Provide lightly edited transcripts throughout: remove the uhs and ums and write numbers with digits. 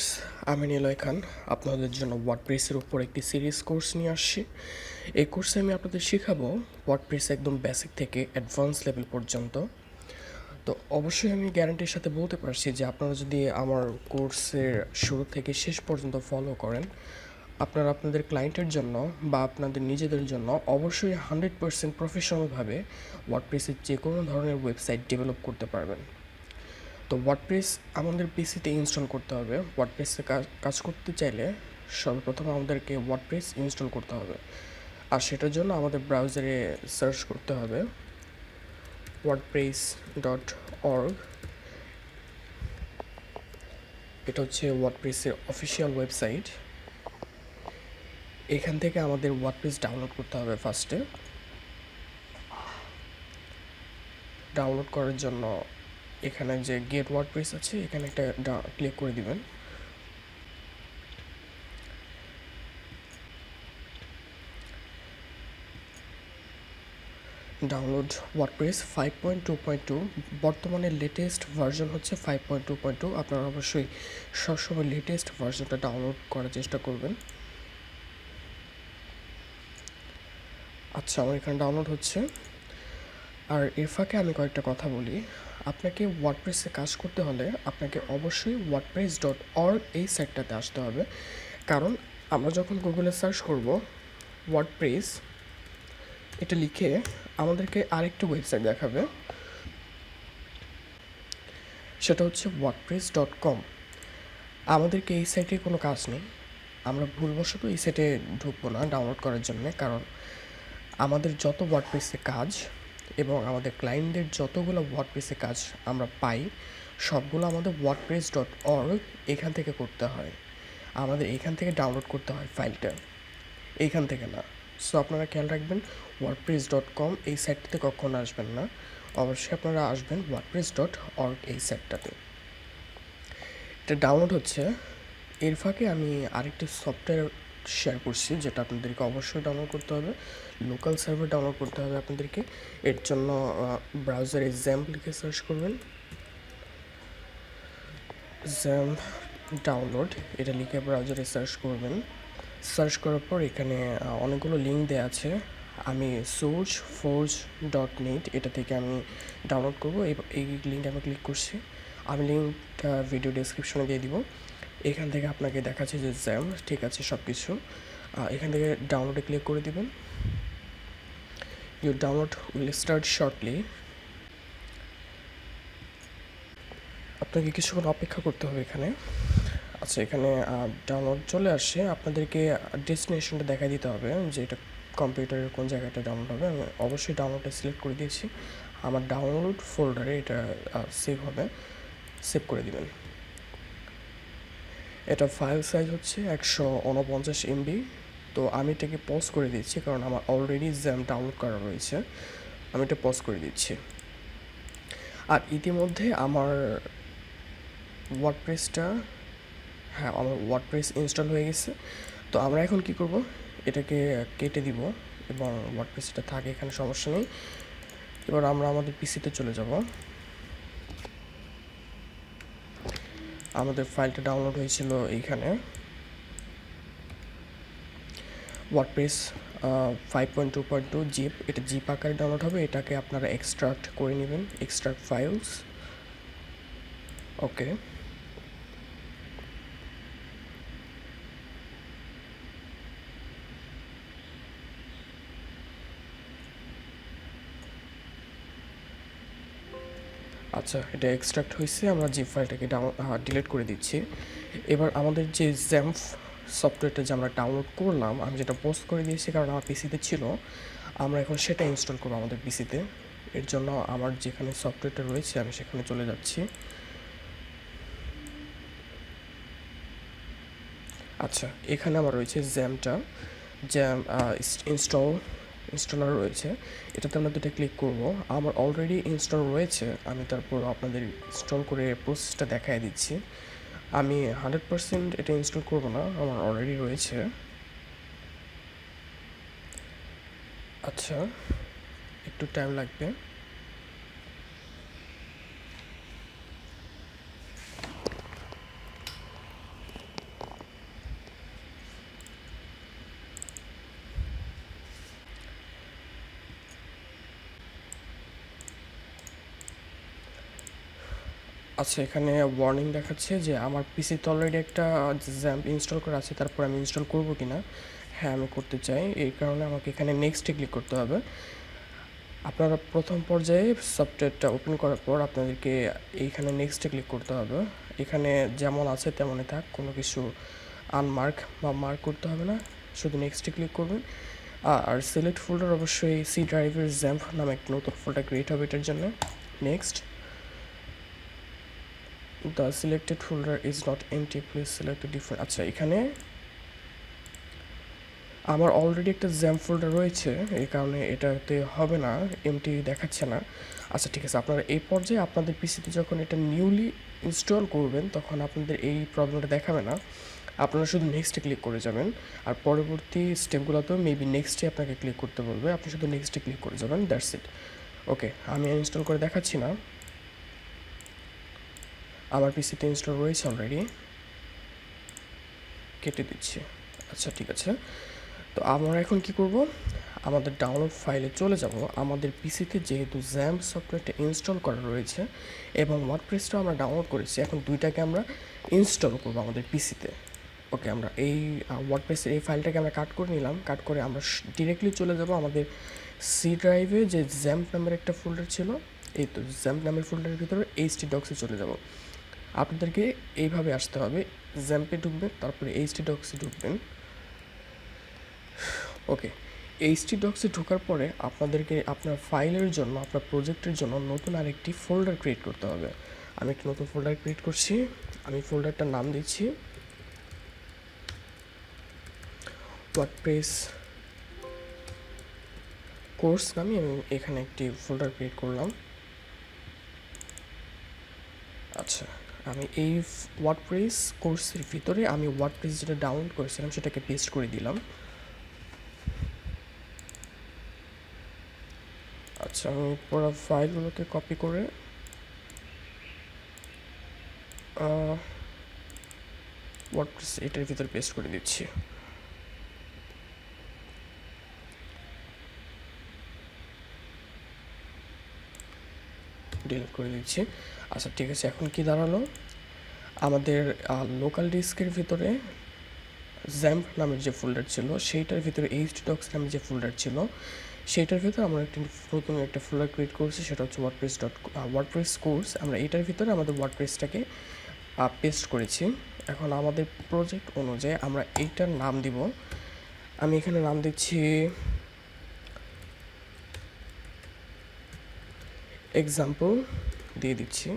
Viewers, আমি নিলয় খান আপনাদের জন্য ওয়ার্ডপ্রেসের উপর একটি সিরিজ কোর্স নিয়ে আসছি। এই কোর্সে আমি আপনাদের শেখাবো ওয়ার্ডপ্রেস একদম বেসিক থেকে অ্যাডভান্স লেভেল পর্যন্ত। তো অবশ্যই আমি গ্যারান্টির সাথে বলতে পারছি যে আপনারা যদি আমার কোর্সের শুরু থেকে শেষ পর্যন্ত ফলো করেন, আপনারা আপনাদের ক্লায়েন্টের জন্য বা আপনাদের নিজেদের জন্য অবশ্যই 100% প্রফেশনালভাবে ওয়ার্ডপ্রেসের যে কোনো ধরনের ওয়েবসাইট ডেভেলপ করতে পারবেন। তো ওয়ার্ডপ্রেস আমাদের পিসিতে ইনস্টল করতে হবে। ওয়ার্ডপ্রেসে কাজ করতে চাইলে সর্বপ্রথম আমাদেরকে ওয়ার্ডপ্রেস ইনস্টল করতে হবে, আর সেটার জন্য আমাদের ব্রাউজারে সার্চ করতে হবে wordpress.org। এটা হচ্ছে ওয়ার্ডপ্রেসের অফিসিয়াল ওয়েবসাইট। এখান থেকে আমাদের ওয়ার্ডপ্রেস ডাউনলোড করতে হবে। ফার্স্টে ডাউনলোড করার জন্য এখানে যে গেট ওয়ার্ডপ্রেস আছে, এখানে একটা ক্লিক করে দিবেন। ডাউনলোড ওয়ার্ডপ্রেস 5.2.2, বর্তমানে লেটেস্ট ভার্সন হচ্ছে 5.2.2। আপনারা অবশ্যই সবসময় লেটেস্ট ভার্সনটা ডাউনলোড করার চেষ্টা করবেন। আচ্ছা, আমার এখানে ডাউনলোড হচ্ছে। আর এর ফাঁকে আমি কয়েকটা কথা বলি। আপনাকে ওয়ার্ডপ্রেসে কাজ করতে হলে আপনাকে অবশ্যই wordpress.org এই সাইটটাতে আসতে হবে, কারণ আমরা যখন গুগলে সার্চ করব ওয়ার্ডপ্রেস এটা লিখে আমাদেরকে আরেকটা ওয়েবসাইট দেখাবে, সেটা হচ্ছে wordpress.com। আমাদেরকে এই সাইটে কোনো কাজ নেই, আমরা ভুলবশত এই সাইটে ঢুকবো না ডাউনলোড করার জন্য, কারণ আমাদের যত ওয়ার্ডপ্রেসে কাজ এবং আমাদের ক্লায়েন্টদের যতগুলো ওয়ার্ডপ্রেসে কাজ আমরা পাই, সবগুলো আমাদের wordpress.org এখান থেকে করতে হয়। আমাদের এখান থেকে ডাউনলোড করতে হয় ফাইলটা, এইখান থেকে না। সো আপনারা খেয়াল রাখবেন, wordpress.com এই সাইটটাতে কখনো আসবেন না, অবশ্যই আপনারা আসবেন wordpress.org এই সাইটটাতে। এটা ডাউনলোড হচ্ছে। এর ফাঁকে আমি আরেকটি সফটওয়্যার শেয়ার করছি, যেটা আপনাদেরকে অবশ্যই ডাউনলোড করতে হবে। লোকাল সার্ভার ডাউনলোড করতে হবে আপনাদেরকে। এর জন্য ব্রাউজারে জ্যাম্প লিখে সার্চ করবেন, জ্যাম্প ডাউনলোড এটা লিখে ব্রাউজারে সার্চ করবেন। সার্চ করার পর এখানে অনেকগুলো লিঙ্ক দেওয়া আছে। আমি sourceforge.net এটা থেকে আমি ডাউনলোড করব। এই লিঙ্কটা আমি ক্লিক করছি। আমি লিঙ্কটা ভিডিও ডেসক্রিপশনে দিয়ে দিব। এখান থেকে আপনাকে দেখাচ্ছে যে জ্যাম, ঠিক আছে সব কিছু। এখান থেকে ডাউনলোডে ক্লিক করে দিবেন। Your download will start shortly. আপনাকে কিছুক্ষণ অপেক্ষা করতে হবে এখানে। আচ্ছা, এখানে ডাউনলোড চলে আসে। আপনাদেরকে ডেস্টিনেশনটা দেখাই দিতে হবে যে এটা কম্পিউটারের কোন জায়গাটা ডাউনলোড হবে। আমি অবশ্যই ডাউনলোডটা সিলেক্ট করে দিয়েছি। আমার ডাউনলোড ফোল্ডারে এটা সেভ হবে, সেভ করে দিবেন। এটা ফাইল সাইজ হচ্ছে 149 MB। তো আমি এটাকে পজ করে দিচ্ছি, কারণ আমার অলরেডি জ্যাম ডাউনলোড করা রয়েছে। আমি এটা পজ করে দিচ্ছি। আর ইতিমধ্যে আমার ওয়ার্ডপ্রেসটা, হ্যাঁ, আমার ওয়ার্ডপ্রেস ইনস্টল হয়ে গেছে। তো আমরা এখন কি করব, এটাকে কেটে দিব এবং ওয়ার্ডপ্রেসটা থাকে এখানে, সমস্যা নেই। এবার আমরা আমাদের পিসিতে চলে যাব। আমাদের ফাইলটা ডাউনলোড হয়েছিল এইখানে, ওয়ার্ডপ্রেস 5.2.2 জিপ। এটা জিপ আকারে ডাউনলোড হবে। এটাকে আপনারা এক্সট্রাক্ট করে নেবেন, এক্সট্রাক্ট ফাইলস। ওকে, আচ্ছা, এটা এক্সট্রাক্ট হয়েছে। আমরা জিপ ফাইলটাকে ডিলিট করে দিচ্ছি। এবার আমাদের যে জ্যাম্প সফটওয়্যারটা যে আমরা ডাউনলোড করলাম, আমি যেটা পোস্ট করে দিয়েছি কারণ আমার পিসিতে ছিল, আমরা এখন সেটা ইনস্টল করবো আমাদের পিসিতে। এর জন্য আমার যেখানে সফটওয়্যারটা রয়েছে আমি সেখানে চলে যাচ্ছি। আচ্ছা, এখানে আমার রয়েছে জ্যাম ইনস্টলার রয়েছে। এটাতে আমরা দুটো ক্লিক করব। আমার অলরেডি ইনস্টল রয়েছে, আমি তারপর আপনাদের ইনস্টল করে প্রসেসটা দেখাই দিচ্ছি। আমি 100% এটা ইনস্টল করব না, আমার অলরেডি রয়েছে। আচ্ছা, একটু টাইম লাগবে। আচ্ছা, এখানে ওয়ার্নিং দেখাচ্ছে যে আমার পিসিতে অলরেডি একটা জ্যাম্প ইনস্টল করা আছে, তারপর আমি ইনস্টল করবো কি না। হ্যাঁ, আমি করতে চাই, এই কারণে আমাকে এখানে নেক্সটে ক্লিক করতে হবে। আপনারা প্রথম পর্যায়ে সফটওয়্যারটা ওপেন করার পর আপনাদেরকে এইখানে নেক্সটে ক্লিক করতে হবে। এখানে যেমন আছে তেমনই থাক, কোনো কিছু আনমার্ক বা মার্ক করতে হবে না, শুধু নেক্সটে ক্লিক করবেন। আর সিলেক্ট ফোল্ডার, অবশ্যই সি ড্রাইভের জ্যাম্প নামে একটা নতুন ফোল্ডার ক্রিয়েট হবে এটার জন্য। Next, the selected folder is not empty, please select different. আচ্ছা, এখানে আমার অলরেডি একটা জ্যাম্প ফোল্ডার রয়েছে, এই কারণে এটাতে হবে না, এমটি দেখাচ্ছে না। আচ্ছা ঠিক আছে, আপনারা এই পর্যায়ে আপনাদের পিসিতে যখন এটা নিউলি ইনস্টল করবেন তখন আপনাদের এই প্রবলেমটা দেখাবে না, আপনারা শুধু নেক্সটে ক্লিক করে যাবেন। আর পরবর্তী স্টেপগুলোতেও মেবি নেক্সটে আপনাকে ক্লিক করতে বলবে, আপনি শুধু নেক্সটে ক্লিক করে যাবেন, দ্যাটস ইট। ওকে, আমি ইনস্টল করে দেখাচ্ছি না, আমার পিসিতে ইনস্টল রয়েছে অলরেডি, কেটে দিচ্ছি। আচ্ছা ঠিক আছে, তো আমরা এখন কি করব, আমাদের ডাউনলোড ফাইলে চলে যাব। আমাদের পিসিতে যেহেতু জ্যাম্প সফটওয়্যারটা ইনস্টল করা রয়েছে এবং ওয়ার্ডপ্রেসটাও আমরা ডাউনলোড করেছি, এখন দুইটাকে আমরা ইনস্টল করব আমাদের পিসিতে। ওকে, আমরা এই ওয়ার্ডপ্রেসের এই ফাইলটাকে আমরা কাট করে নিলাম, কাট করে আমরা ডিরেক্টলি চলে যাব আমাদের সি ড্রাইভে যে জ্যাম্প নামের একটা ফোল্ডার ছিল, এই তো জ্যাম্প নামের ফোল্ডারের ভিতরে এইচটি ডক্সে চলে যাব। আপনাদেরকে এইভাবে আসতে হবে, জ্যাম্পে ঢুকবেন, তারপরে এইচটি ডক্সে ঢুকবেন। ওকে, এইচটি ডক্সে ঢোকার পরে আপনাদেরকে আপনার ফাইলের জন্য, আপনার প্রজেক্টের জন্য নতুন আরেকটি ফোল্ডার ক্রিয়েট করতে হবে। আমি একটা নতুন ফোল্ডার ক্রিয়েট করছি, আমি ফোল্ডারটার নাম দিচ্ছি ওয়ার্ডপ্রেস কোর্স নামে। আমি এখানে একটি ফোল্ডার ক্রিয়েট করলাম। আচ্ছা, আমি এই ওয়ার্ডপ্রেস কোর্সের ভিতরে আমি ওয়ার্ডপ্রেস যেটা ডাউনলোড করেছিলাম সেটাকে পেস্ট করে দিলাম। আচ্ছা, আমি পুরো ফাইলগুলোকে কপি করে ওয়ার্ডপ্রেস এটার ভিতরে পেস্ট করে দিচ্ছি। ডিলিট করে দিচ্ছি। আচ্ছা ঠিক আছে, এখন কি দাঁড়ালো, আমাদের লোকাল ডিস্কের ভিতরে জ্যাম্প নামের যে ফোল্ডার ছিল সেইটার ভিতরে এইচটি ডক্স নামের যে ফোল্ডার ছিল সেইটার ভিতরে আমরা একটি নতুন একটা ফোল্ডার ক্রিয়েট করছি, সেটা হচ্ছে ওয়ার্ডপ্রেস কোর্স। আমরা এটার ভিতরে আমাদের ওয়ার্ডপ্রেসটাকে পেস্ট করেছি। এখন আমাদের প্রজেক্ট অনুযায়ী আমরা এইটার নাম দিব, আমি এখানে নাম দিচ্ছি এক্সাম্পল দিয়ে দিচ্ছি।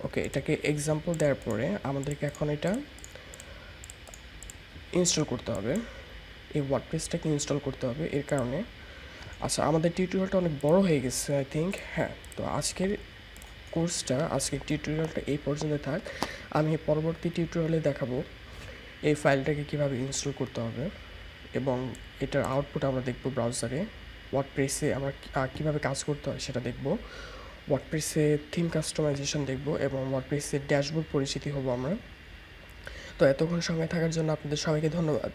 ওকে, এটাকে এক্সাম্পল দেওয়ার পরে আমাদেরকে এখন এটা ইনস্টল করতে হবে, এই ওয়ার্ডপ্রেসটাকে ইনস্টল করতে হবে এর কারণে। আচ্ছা, আমাদের টিউটোরিয়ালটা অনেক বড় হয়ে গেছে আই থিঙ্ক। হ্যাঁ, তো আজকের টিউটোরিয়ালটা এই পর্যন্ত থাক। আমি পরবর্তী টিউটোরিয়ালে দেখাবো এই ফাইলটাকে কীভাবে ইনস্টল করতে হবে এবং এটার আউটপুট আমরা দেখব ব্রাউজারে। ওয়ার্ডপ্রেসে আমরা কীভাবে কাজ করতে হয় সেটা দেখব, ওয়ার্ডপ্রেসে থিম কাস্টমাইজেশন দেখব এবং ওয়ার্ডপ্রেসের ড্যাশবোর্ড পরিচিতি হব আমরা। তো এতক্ষণ সময় থাকার জন্য আপনাদের সবাইকে ধন্যবাদ।